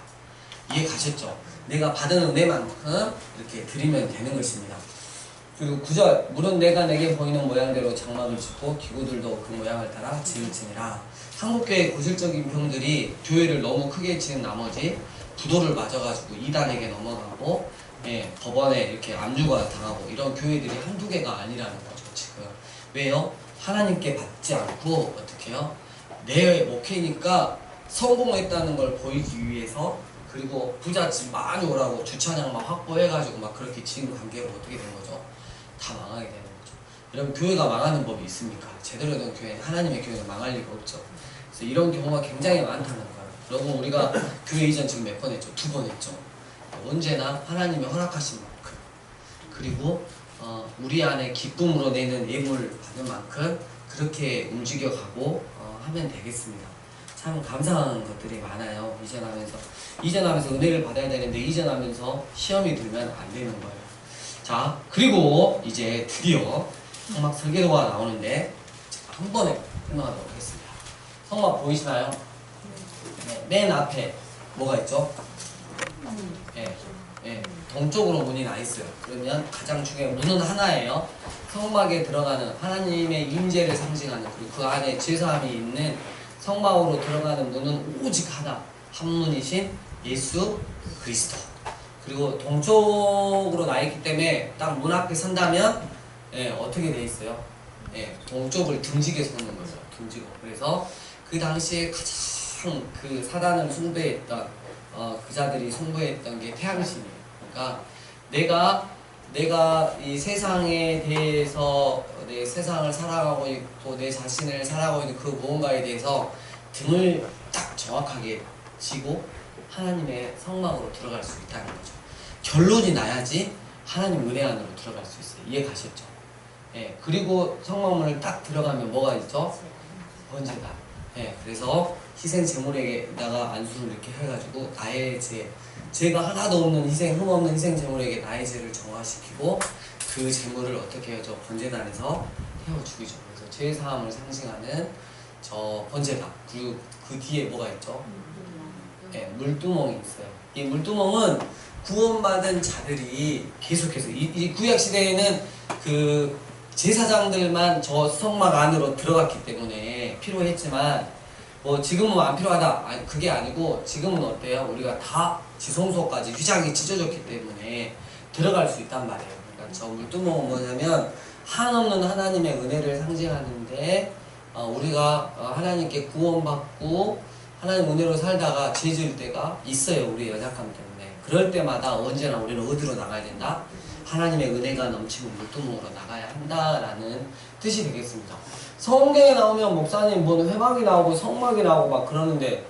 [SPEAKER 1] 이해 가셨죠? 내가 받은 은혜만큼 이렇게 드리면 되는 것입니다. 그리고 9절 물은 내가 내게 보이는 모양대로 장막을 짓고 기구들도 그 모양을 따라 지을지니라. 한국교회 고질적인 병들이 교회를 너무 크게 지은 나머지 부도를 맞아가지고 이단에게 넘어가고 법원에 이렇게 압류가 당하고 이런 교회들이 한두 개가 아니라는 거죠. 지금 왜요? 하나님께 받지 않고 어떻게 해요? 내 목회니까 성공했다는 걸 보이기 위해서 그리고 부잣집 많이 오라고 주차장만 확보해가지고 막 그렇게 지은 관계로 어떻게 된 거죠? 다 망하게 되는 거죠. 여러분 교회가 망하는 법이 있습니까? 제대로 된 교회는 하나님의 교회는 망할 리가 없죠. 그래서 이런 경우가 굉장히 많다는 거예요. 여러분 우리가 교회 이전 지금 몇 번 했죠? 2번 했죠. 언제나 하나님의 허락하신 만큼 그리고 우리 안에 기쁨으로 내는 예물 받는 만큼 그렇게 움직여가고 하면 되겠습니다. 참 감사한 것들이 많아요. 이전하면서 은혜를 받아야 되는데 이전하면서 시험이 들면 안 되는 거예요. 자 그리고 이제 드디어 성막 설계도가 나오는데 한 번에 끝나가도록 하겠습니다. 성막 보이시나요? 네, 맨 앞에 뭐가 있죠? 동쪽으로 문이 나 있어요. 그러면 가장 중요한 문은 하나예요. 성막에 들어가는 하나님의 임재를 상징하는 그리고 그 안에 제사함이 있는 성막으로 들어가는 문은 오직 하나 한 문이신 예수 그리스도. 그리고 동쪽으로 나 있기 때문에 딱 문 앞에 선다면 어떻게 돼 있어요? 동쪽을 등지게 서는 거죠. 등지고. 그래서 그 당시에 가장 그 사단을 숭배했던 그자들이 숭배했던 게 태양신이에요. 그러니까 내가 이 세상에 대해서 내 세상을 살아가고 있고 내 자신을 살아가고 있는 그 무언가에 대해서 등을 딱 정확하게 지고 하나님의 성막으로 들어갈 수 있다는 거죠. 결론이 나야지 하나님 은혜 안으로 들어갈 수 있어요. 이해 가셨죠? 그리고 성막문을 딱 들어가면 뭐가 있죠? 번제가. 그래서 희생 제물에다가 안수를 이렇게 해가지고 나의 죄가 하나도 없는 흠없는 희생 제물에게 나의 죄를 정화시키고 그 제물을 어떻게 해요? 저 번제단에서 태워 죽이죠. 그래서 죄 사함을 상징하는 저 번제단. 그리고 그 뒤에 뭐가 있죠? 물두멍이 있어요. 이 물두멍은 구원받은 자들이 계속해서 이 구약 시대에는 그 제사장들만 저 성막 안으로 들어갔기 때문에 필요했지만 뭐 지금은 안 필요하다. 아니 그게 아니고 지금은 어때요? 우리가 다 지성소까지 휘장이 찢어졌기 때문에 들어갈 수 있단 말이에요. 그러니까 저 물두멍은 뭐냐면 한없는 하나님의 은혜를 상징하는데 우리가 하나님께 구원받고 하나님 은혜로 살다가 죄 지을 때가 있어요. 우리의 연약함 때문에. 그럴 때마다 언제나 우리는 어디로 나가야 된다? 하나님의 은혜가 넘치는 물두멍으로 나가야 한다라는 뜻이 되겠습니다. 성경에 나오면 목사님 뭐 회막이 나오고 성막이 나오고 막 그러는데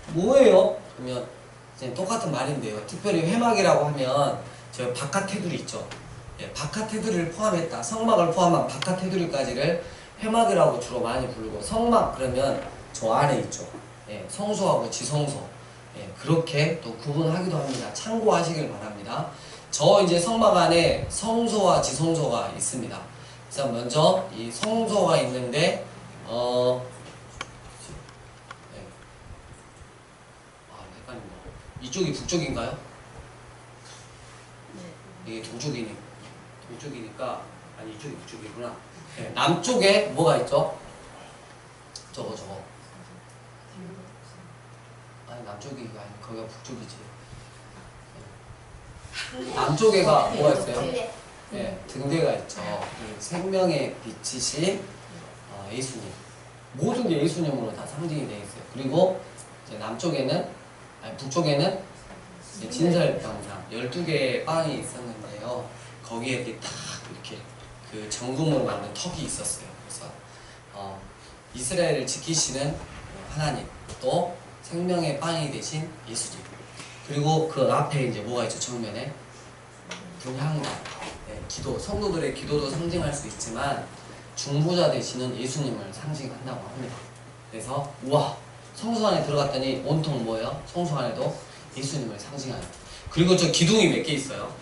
[SPEAKER 1] 뭐예요? 그러면 똑같은 말인데요. 특별히 회막이라고 하면 저 바깥 테두리 있죠. 예, 바깥 테두리를 포함했다. 성막을 포함한 바깥 테두리까지를 회막이라고 주로 많이 부르고, 성막 그러면 저 아래 있죠. 예, 성소하고 지성소. 예, 그렇게 또 구분하기도 합니다. 참고하시길 바랍니다. 저 이제 성막 안에 성소와 지성소가 있습니다. 그래서 먼저 이 성소가 있는데 네. 헷갈린다. 이쪽이 북쪽인가요? 이게 동쪽이니까 아니 이쪽이 북쪽이구나. 네, 남쪽에 뭐가 있죠? 저거 아니 남쪽이 아니 거기가 북쪽이지. 남쪽에가 뭐가 있어요? 네, 등대가 있죠. 생명의 빛이신 예수님. 모든 게 예수님으로 다 상징이 되어 있어요. 그리고 이제 북쪽에는 진설병상 12개의 빵이 있었는데요. 거기에 이렇게 딱 이렇게 그 정금으로 만든 턱이 있었어요. 그래서 이스라엘을 지키시는 하나님, 또 생명의 빵이 되신 예수님. 그리고 그 앞에 이제 뭐가 있죠? 정면에 분향단, 네, 기도, 성도들의 기도도 상징할 수 있지만 중보자 되시는 예수님을 상징한다고 합니다. 그래서 우와, 성소 안에 들어갔더니 온통 뭐예요? 성소 안에도 예수님을 상징하는. 그리고 저 기둥이 몇 개 있어요?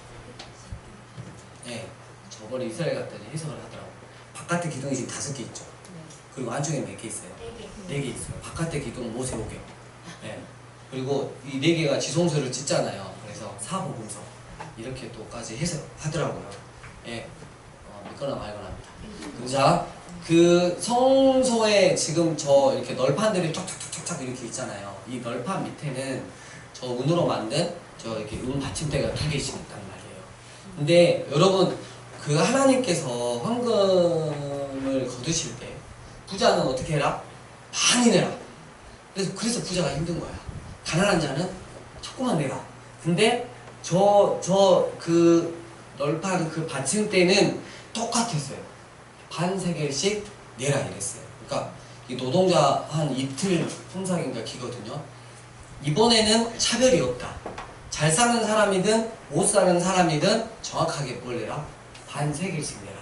[SPEAKER 1] 네, 저번에 이스라엘 갔더니 해석을 하더라고요. 바깥에 기둥이 지금 5개 있죠. 그리고 안쪽에 몇 개 있어요? 4개 있어요. 바깥에 기둥 모세오경. 네. 그리고 이 4개가 지성소를 짓잖아요. 그래서 사복음서 이렇게 또까지 해석하더라고요. 예, 믿거나 말거나 합니다. 자, 그 성소에 지금 저 이렇게 널판들이 쫙쫙쫙쫙 이렇게 있잖아요. 이 널판 밑에는 저 은으로 만든 저 이렇게 은 받침대가 2개씩 있단 말이에요. 근데 여러분, 그 하나님께서 헌금을 거두실 때 부자는 어떻게 해라? 많이 내라. 그래서 부자가 힘든 거야. 가난한 자는 조금만 내라. 근데 그 널판 그 받침대는 똑같았어요. 반 세겔씩 내라 이랬어요. 그러니까 이 노동자 한 이틀 품삯인가 기거든요. 이번에는 차별이 없다. 잘 사는 사람이든 못 사는 사람이든 정확하게 뭘 내라? 반 세겔씩 내라.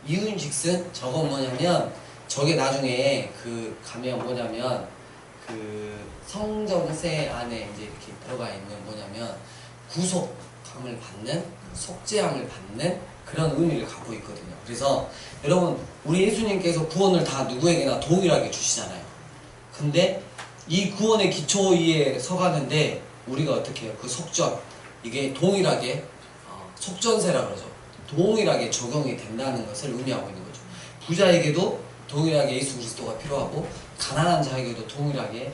[SPEAKER 1] 이윤즉슨 저건 뭐냐면, 저게 나중에 그 가면 뭐냐면 그 성전세 안에 이제 이렇게 들어가 있는 뭐냐면 구속함을 받는, 속죄함을 받는 그런 의미를 갖고 있거든요. 그래서 여러분, 우리 예수님께서 구원을 다 누구에게나 동일하게 주시잖아요. 근데 이 구원의 기초 위에 서가는데 우리가 어떻게 해요? 그 속전, 이게 동일하게 속전세라 그러죠. 동일하게 적용이 된다는 것을 의미하고 있는 거죠. 부자에게도 동일하게 예수 그리스도가 필요하고, 가난한 자에게도 동일하게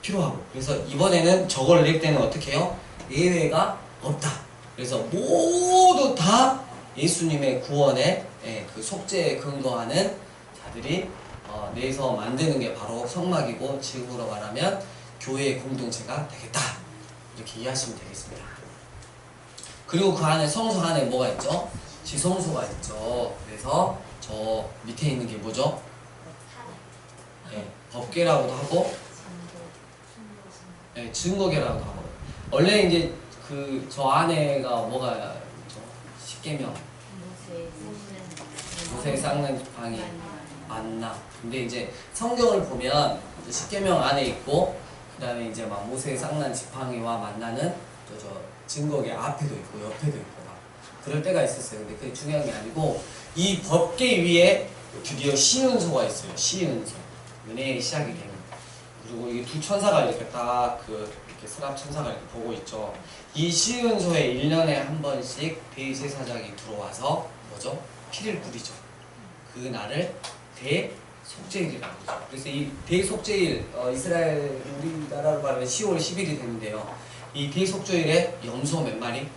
[SPEAKER 1] 필요하고. 그래서 이번에는 저걸 낼 때는 어떻게 해요? 예외가 없다. 그래서 모두 다 예수님의 구원에 그 속죄에 근거하는 자들이 내서 만드는 게 바로 성막이고, 지금으로 말하면 교회의 공동체가 되겠다. 이렇게 이해하시면 되겠습니다. 그리고 그 안에, 성소 안에 뭐가 있죠? 지성소가 있죠. 그래서 저 밑에 있는 게 뭐죠? 법궤라고도 하고, 증거궤라고도 하고. 원래 이제 그 저 안에가 뭐가 있죠? 십계명, 모세 쌍난 지팡이, 만나. 근데 이제 성경을 보면 십계명 안에 있고, 그 다음에 이제 막 모세 쌍난 지팡이와 만나는 저 증거궤 앞에도 있고 옆에도 있고 막 그럴 때가 있었어요. 근데 그게 중요한 게 아니고, 이 법궤 위에 드디어 시은소가 있어요. 시은소, 은혜의 시작이 되는. 그리고 이 두 천사가 이렇게 딱 이렇게 스랍 천사가 이렇게 보고 있죠. 이 시은소에 1년에 한 번씩 대제사장이 들어와서 뭐죠? 피를 뿌리죠. 그 날을 대속죄일이라고 하죠. 그래서 이 대속죄일, 이스라엘 우리나라로 말하면 10월 10일이 되는데요. 이 대속죄일에 염소 몇 마리?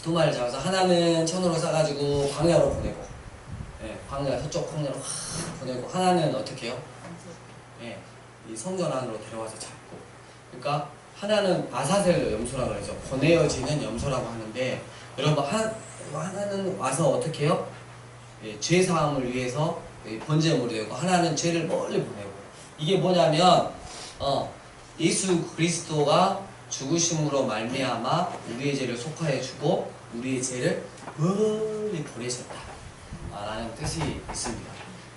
[SPEAKER 1] 2마리 잡아서 하나는 천으로 싸가지고 광야로 보내고, 광야, 서쪽 광야로 보내고, 하나는 어떻게 해요? 이 성전 안으로 데려와서 잡고. 그러니까 하나는 아사셀 염소라고 그러죠. 보내어지는 염소라고 하는데, 여러분, 하나는 와서 어떻게 해요? 죄 사함을 위해서 번제물이 되고, 하나는 죄를 멀리 보내고. 이게 뭐냐면 예수 그리스도가 죽으심으로 말미암아 우리의 죄를 속하여 주고 우리의 죄를 멀리 보내셨다 라는 뜻이 있습니다.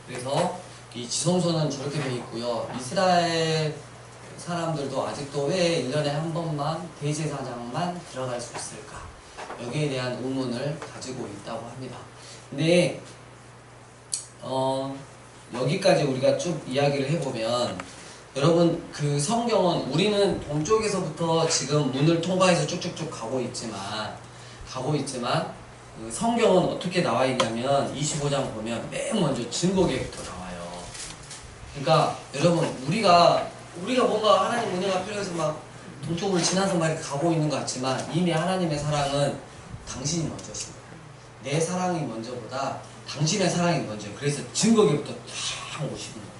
[SPEAKER 1] 그래서 이 지성소는 저렇게 되어 있고요. 이스라엘 사람들도 아직도 왜 1년에 한 번만 대제사장만 들어갈 수 있을까? 여기에 대한 의문을 가지고 있다고 합니다. 근데 여기까지 우리가 쭉 이야기를 해보면 여러분 그 성경은 우리는 동쪽에서부터 지금 문을 통과해서 쭉쭉쭉 가고 있지만 그 성경은 어떻게 나와 있냐면 25장 보면 맨 먼저 증거계획부터 나와요. 그러니까 여러분 우리가 뭔가 하나님 은혜가 필요해서 막 동쪽을 지나서 막 이렇게 가고 있는 것 같지만 이미 하나님의 사랑은 당신이 먼저십니다. 내 사랑이 먼저보다 당신의 사랑이 먼저예요. 그래서 증거계부터 쫙 오시는 거예요.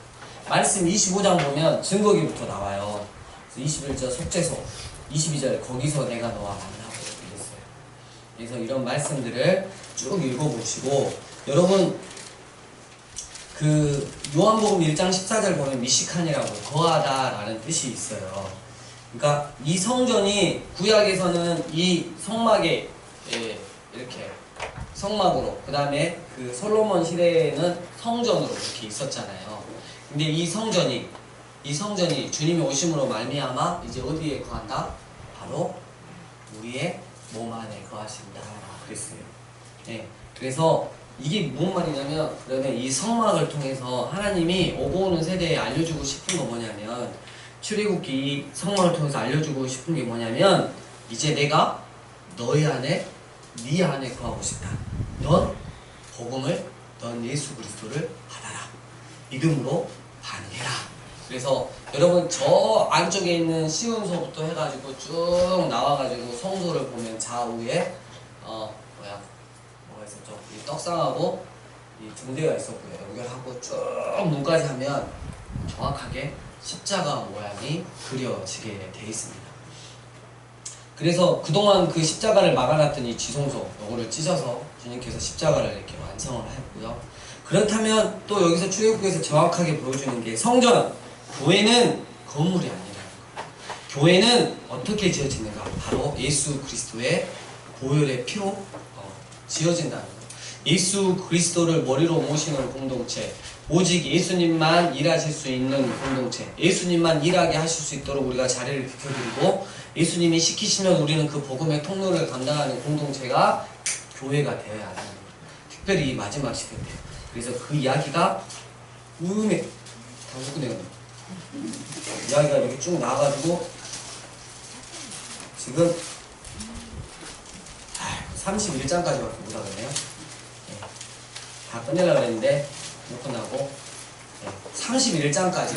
[SPEAKER 1] 말씀 25장 보면 증거계부터 나와요. 그래서 21절 속죄소, 22절 거기서 내가 너와 만나고 이랬어요. 그래서 이런 말씀들을 쭉 읽어보시고 여러분 그 요한복음 1장 14절 보면 미시칸이라고 거하다라는 뜻이 있어요. 그러니까 이 성전이 구약에서는 이 성막에 이렇게 성막으로 그 다음에 그 솔로몬 시대에는 성전으로 이렇게 있었잖아요. 근데 이 성전이 주님이 오심으로 말미암아 이제 어디에 거한다? 바로 우리의 몸 안에 거하신다 그랬어요. 네, 그래서 이게 무슨 말이냐면 그러면 이 성막을 통해서 하나님이 오고 오는 세대에 알려주고 싶은 건 뭐냐면 출애굽기 이 성막을 통해서 알려주고 싶은 게 뭐냐면 이제 내가 너희 안에 네 안에 거하고 싶다. 넌 복음을 넌 예수 그리스도를 받아라. 믿음으로 반응해라. 그래서 여러분 저 안쪽에 있는 시운소부터 해가지고 쭉 나와가지고 성소를 보면 좌우에 뭐가 있었죠? 이 떡상하고 이 등대가 있었고요. 연결하고 쭉 눈까지 하면 정확하게 십자가 모양이 그려지게 돼 있습니다. 그래서 그동안 그 십자가를 막아놨더니 지성소 요거를 찢어서 주님께서 십자가를 이렇게 완성을 했고요. 그렇다면 또 여기서 출애굽기에서 정확하게 보여주는 게 성전, 교회는 건물이 아니라는 거예요. 교회는 어떻게 지어지는가? 바로 예수 그리스도의 보혈의 피로 지어진다는 거예요. 예수 그리스도를 머리로 모시는 공동체, 오직 예수님만 일하실 수 있는 공동체, 예수님만 일하게 하실 수 있도록 우리가 자리를 비켜드리고 예수님이 시키시면 우리는 그 복음의 통로를 감당하는 공동체가 교회가 되어야 하는 거예요. 특별히 이 마지막 시대 때. 그래서 그 이야기가 이야기가 이렇게 쭉 나와가지고 지금 31장까지밖에 못하겠네요. 다 끝내려고 했는데 못 끝나고 31장까지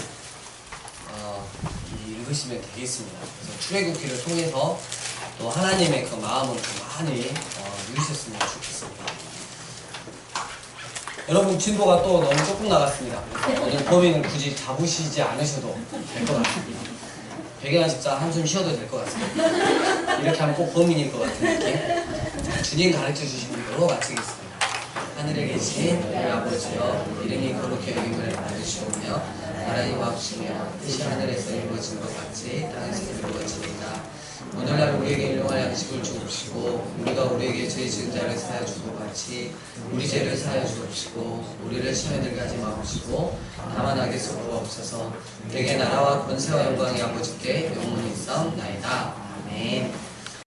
[SPEAKER 1] 읽으시면 되겠습니다. 그래서 출애굽기를 통해서 또 하나님의 그 마음을 좀 많이 누리셨으면 좋겠습니다. 여러분 진도가 또 너무 조금 나갔습니다. 그래서 오늘 범위는 굳이 잡으시지 않으셔도 될 것 같습니다. 베개나 십자 한숨 쉬어도 될 것 같습니다. 이렇게 하면 꼭 범인일 것 같은 느낌. 주님 가르쳐 주신 대로 마치겠습니다. 하늘에 계신 우리 아버지여, 이름이 거룩히 여김을 받으시오며 나라의 왕이시며 뜻이 하늘에서 이루어진 것 같이 땅에서 이루어지리이다. 오늘날 우리에게 일용할 양식을 주옵시고 우리가 우리에게 죄 지은 자를 사하여 주고 같이 우리 죄를 사하여 주옵시고 우리를 시험에 들게 하지 마옵시고 다만 악에서 구하옵소서. 내게 나라와 권세와 영광이 아버지께 영원히 있사옵나이다. 아멘.